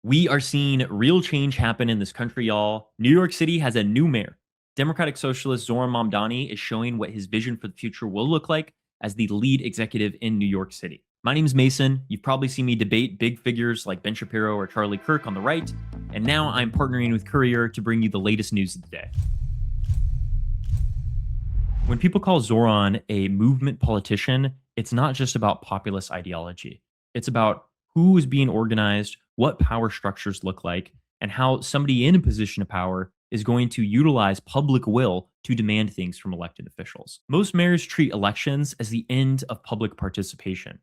We are seeing real change happen in this country, y'all. New York City has a new mayor. Democratic Socialist Zohran Mamdani is showing what his vision for the future will look like as the lead executive in New York City. My name is Mason. You've probably seen me debate big figures like Ben Shapiro or Charlie Kirk on the right, and now I'm partnering with COURIER to bring you the latest news of the day. When people call Zohran a movement politician, it's not just about populist ideology. It's about who is being organized, what power structures look like, and how somebody in a position of power is going to utilize public will to demand things from elected officials. Most mayors treat elections as the end of public participation.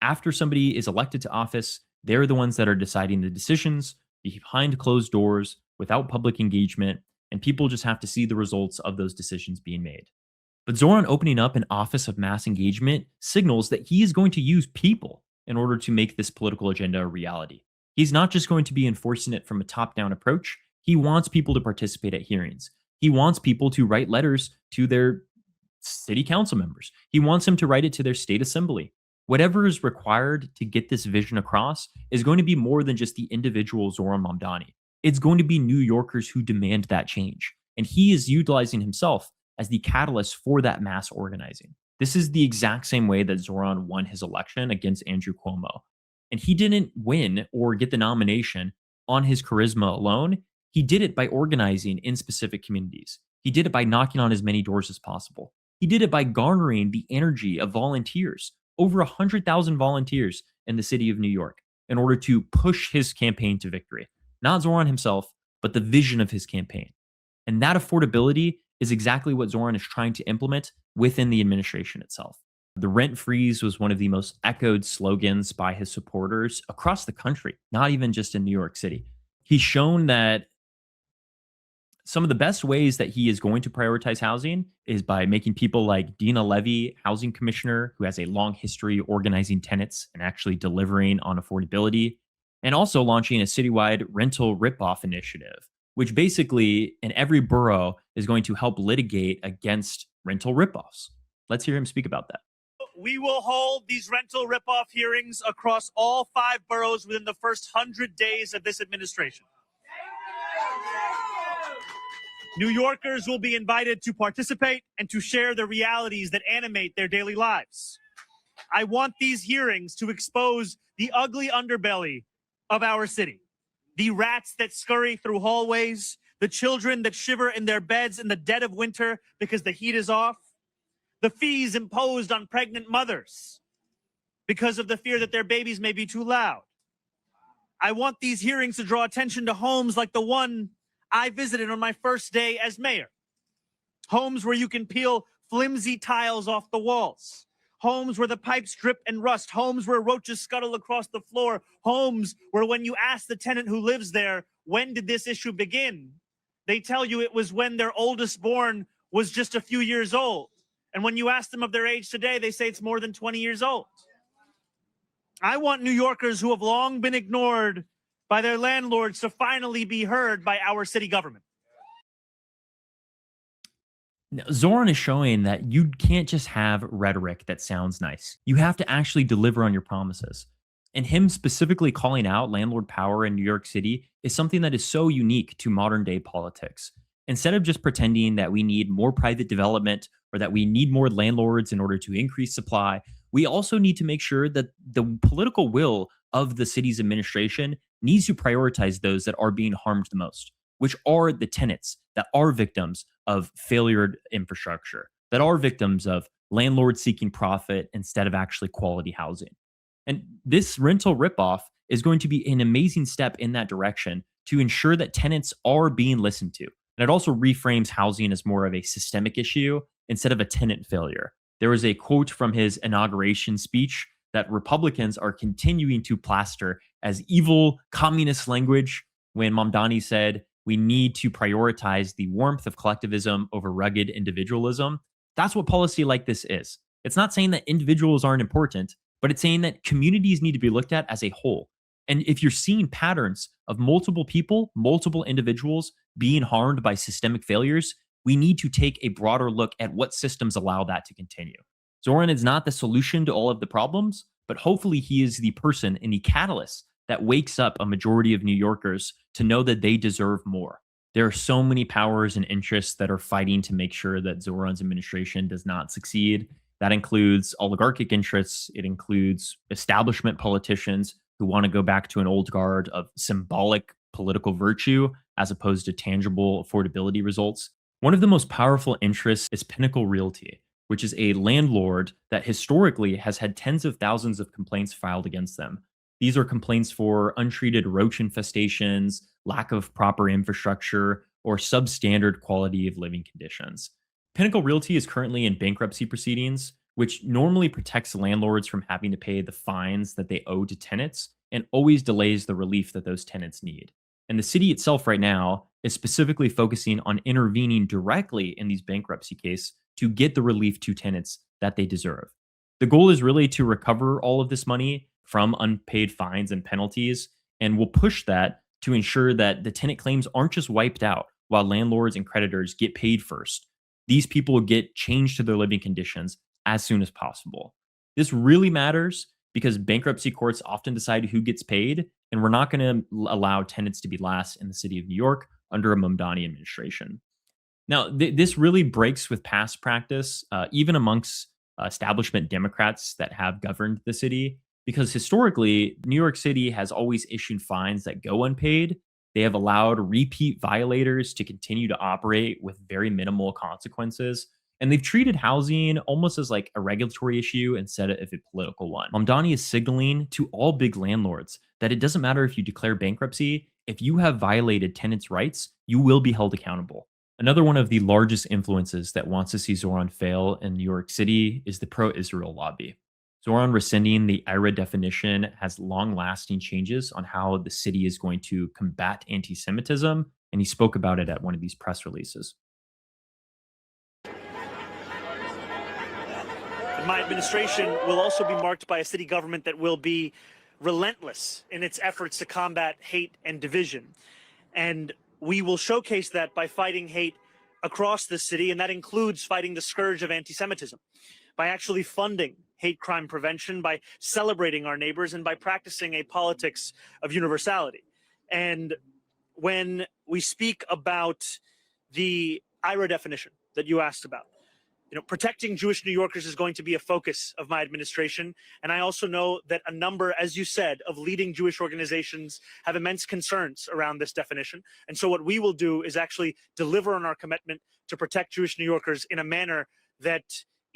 After somebody is elected to office, they're the ones that are deciding the decisions behind closed doors without public engagement, and people just have to see the results of those decisions being made. But Zoran opening up an office of mass engagement signals that he is going to use people in order to make this political agenda a reality. He's not just going to be enforcing it from a top down approach. He wants people to participate at hearings. He wants people to write letters to their city council members. He wants them to write it to their state assembly. Whatever is required to get this vision across is going to be more than just the individual Zohran Mamdani. It's going to be New Yorkers who demand that change. And he is utilizing himself as the catalyst for that mass organizing. This is the exact same way that Zoran won his election against Andrew Cuomo. And he didn't win or get the nomination on his charisma alone. He did it by organizing in specific communities. He did it by knocking on as many doors as possible. He did it by garnering the energy of volunteers, over 100,000 volunteers in the city of New York, in order to push his campaign to victory. Not Zoran himself, but the vision of his campaign. And that affordability is exactly what Zoran is trying to implement within the administration itself. The rent freeze was one of the most echoed slogans by his supporters across the country, not even just in New York City. He's shown that some of the best ways that he is going to prioritize housing is by making people like Dina Levy, housing commissioner, who has a long history organizing tenants and actually delivering on affordability, and also launching a citywide rental ripoff initiative, which basically in every borough is going to help litigate against rental ripoffs. Let's hear him speak about that. We will hold these rental ripoff hearings across all 5 boroughs within the first 100 days of this administration. New Yorkers will be invited to participate and to share the realities that animate their daily lives. I want these hearings to expose the ugly underbelly of our city. The rats that scurry through hallways, the children that shiver in their beds in the dead of winter because the heat is off, the fees imposed on pregnant mothers because of the fear that their babies may be too loud. I want these hearings to draw attention to homes like the one I visited on my first day as mayor. Homes where you can peel flimsy tiles off the walls. Homes where the pipes drip and rust. Homes where roaches scuttle across the floor. Homes where when you ask the tenant who lives there, when did this issue begin? They tell you it was when their oldest born was just a few years old. And when you ask them of their age today, they say it's more than 20 years old. I want New Yorkers who have long been ignored by their landlords to finally be heard by our city government. Now, Zoran is showing that you can't just have rhetoric that sounds nice. You have to actually deliver on your promises. And him specifically calling out landlord power in New York City is something that is so unique to modern day politics. Instead of just pretending that we need more private development or that we need more landlords in order to increase supply, we also need to make sure that the political will of the city's administration needs to prioritize those that are being harmed the most, which are the tenants that are victims of failure infrastructure, that are victims of landlords seeking profit instead of actually quality housing. And this rental ripoff is going to be an amazing step in that direction to ensure that tenants are being listened to. And it also reframes housing as more of a systemic issue instead of a tenant failure. There was a quote from his inauguration speech that Republicans are continuing to plaster as evil communist language when Mamdani said, we need to prioritize the warmth of collectivism over rugged individualism. That's what policy like this is. It's not saying that individuals aren't important, but it's saying that communities need to be looked at as a whole. And if you're seeing patterns of multiple people, multiple individuals being harmed by systemic failures, we need to take a broader look at what systems allow that to continue. Zoran is not the solution to all of the problems, but hopefully he is the person and the catalyst that wakes up a majority of New Yorkers to know that they deserve more. There are so many powers and interests that are fighting to make sure that Zoran's administration does not succeed. That includes oligarchic interests, it includes establishment politicians who want to go back to an old guard of symbolic political virtue as opposed to tangible affordability results. One of the most powerful interests is Pinnacle Realty, which is a landlord that historically has had tens of thousands of complaints filed against them. These are complaints for untreated roach infestations, lack of proper infrastructure, or substandard quality of living conditions. Pinnacle Realty is currently in bankruptcy proceedings, which normally protects landlords from having to pay the fines that they owe to tenants and always delays the relief that those tenants need. And the city itself, right now, is specifically focusing on intervening directly in these bankruptcy cases to get the relief to tenants that they deserve. The goal is really to recover all of this money from unpaid fines and penalties, and we'll push that to ensure that the tenant claims aren't just wiped out while landlords and creditors get paid first. These people get changed to their living conditions as soon as possible. This really matters because bankruptcy courts often decide who gets paid, and we're not going to allow tenants to be last in the city of New York under a Mamdani administration. Now, this really breaks with past practice, even amongst establishment Democrats that have governed the city, because historically, New York City has always issued fines that go unpaid. They have allowed repeat violators to continue to operate with very minimal consequences. And they've treated housing almost as like a regulatory issue instead of a political one. Mamdani is signaling to all big landlords that it doesn't matter if you declare bankruptcy, if you have violated tenants' rights, you will be held accountable. Another one of the largest influences that wants to see Zohran fail in New York City is the pro-Israel lobby. Zohran rescinding the IRA definition has long-lasting changes on how the city is going to combat anti-Semitism, and he spoke about it at one of these press releases. My administration will also be marked by a city government that will be relentless in its efforts to combat hate and division. And we will showcase that by fighting hate across the city, and that includes fighting the scourge of anti-Semitism, by actually funding hate crime prevention, by celebrating our neighbors, and by practicing a politics of universality. And when we speak about the IRA definition that you asked about, protecting Jewish New Yorkers is going to be a focus of my administration. And I also know that a number, as you said, of leading Jewish organizations have immense concerns around this definition. And so what we will do is actually deliver on our commitment to protect Jewish New Yorkers in a manner that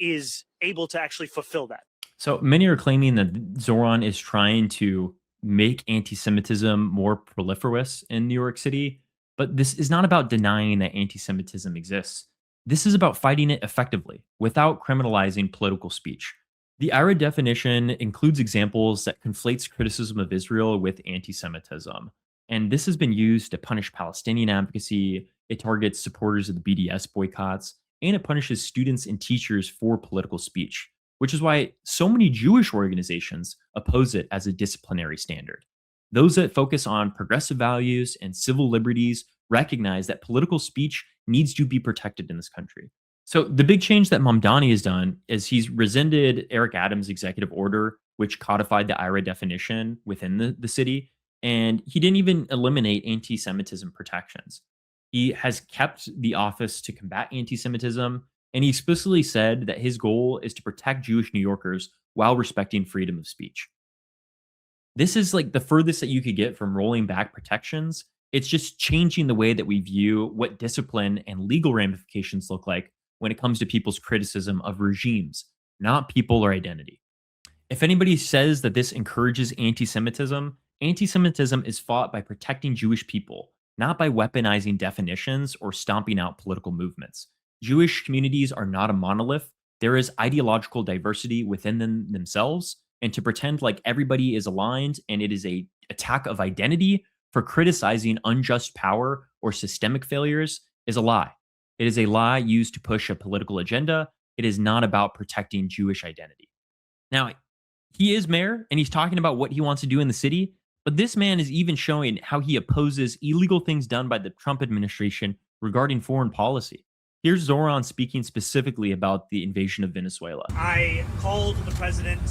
is able to actually fulfill that. So many are claiming that Zohran is trying to make anti-Semitism more proliferous in New York City, but this is not about denying that anti-Semitism exists. This is about fighting it effectively without criminalizing political speech. The IRA definition includes examples that conflates criticism of Israel with anti-Semitism, and this has been used to punish Palestinian advocacy. It targets supporters of the BDS boycotts, and it punishes students and teachers for political speech, which is why so many Jewish organizations oppose it as a disciplinary standard. Those that focus on progressive values and civil liberties recognize that political speech needs to be protected in this country. So the big change that Mamdani has done is he's rescinded Eric Adams' executive order, which codified the IRA definition within the city, and he didn't even eliminate anti-Semitism protections. He has kept the office to combat anti-Semitism, and he explicitly said that his goal is to protect Jewish New Yorkers while respecting freedom of speech. This is like the furthest that you could get from rolling back protections. It's just changing the way that we view what discipline and legal ramifications look like when it comes to people's criticism of regimes, not people or identity. If anybody says that this encourages anti-Semitism, anti-Semitism is fought by protecting Jewish people, not by weaponizing definitions or stomping out political movements. Jewish communities are not a monolith. There is ideological diversity within themselves, and to pretend like everybody is aligned and it is a attack of identity for criticizing unjust power or systemic failures is a lie. It is a lie used to push a political agenda. It is not about protecting Jewish identity. Now, he is mayor and he's talking about what he wants to do in the city, but this man is even showing how he opposes illegal things done by the Trump administration regarding foreign policy. Here's Zohran speaking specifically about the invasion of Venezuela. I called the president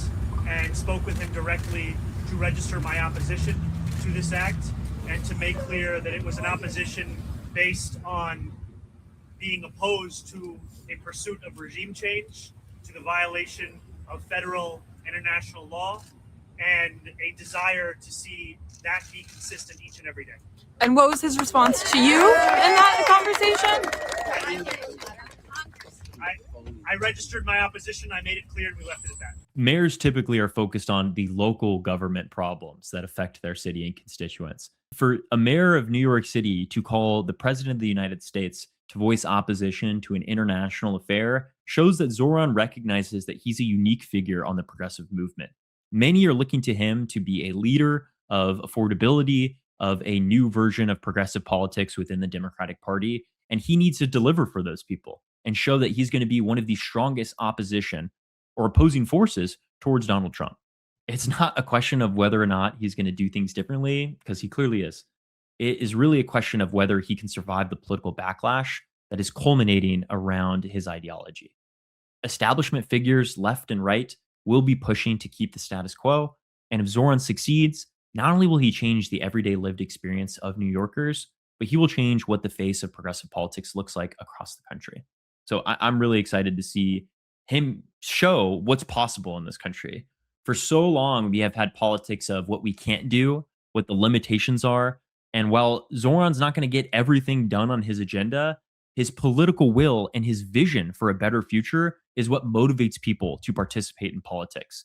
and spoke with him directly to register my opposition to this act and to make clear that it was an opposition based on being opposed to a pursuit of regime change, to the violation of federal international law, and a desire to see that be consistent each and every day. And what was his response to you in that conversation? I registered my opposition, I made it clear, and we left it at that. Mayors typically are focused on the local government problems that affect their city and constituents. For a mayor of New York City to call the president of the United States to voice opposition to an international affair shows that Zohran recognizes that he's a unique figure on the progressive movement. Many are looking to him to be a leader of affordability, of a new version of progressive politics within the Democratic Party, and he needs to deliver for those people and show that he's going to be one of the strongest opposition or opposing forces towards Donald Trump. It's not a question of whether or not he's going to do things differently, because he clearly is. It is really a question of whether he can survive the political backlash that is culminating around his ideology. Establishment figures left and right will be pushing to keep the status quo. And if Zohran succeeds, not only will he change the everyday lived experience of New Yorkers, but he will change what the face of progressive politics looks like across the country. So I'm really excited to see him show what's possible in this country. For so long, we have had politics of what we can't do, what the limitations are. And while Zohran's not going to get everything done on his agenda, his political will and his vision for a better future is what motivates people to participate in politics.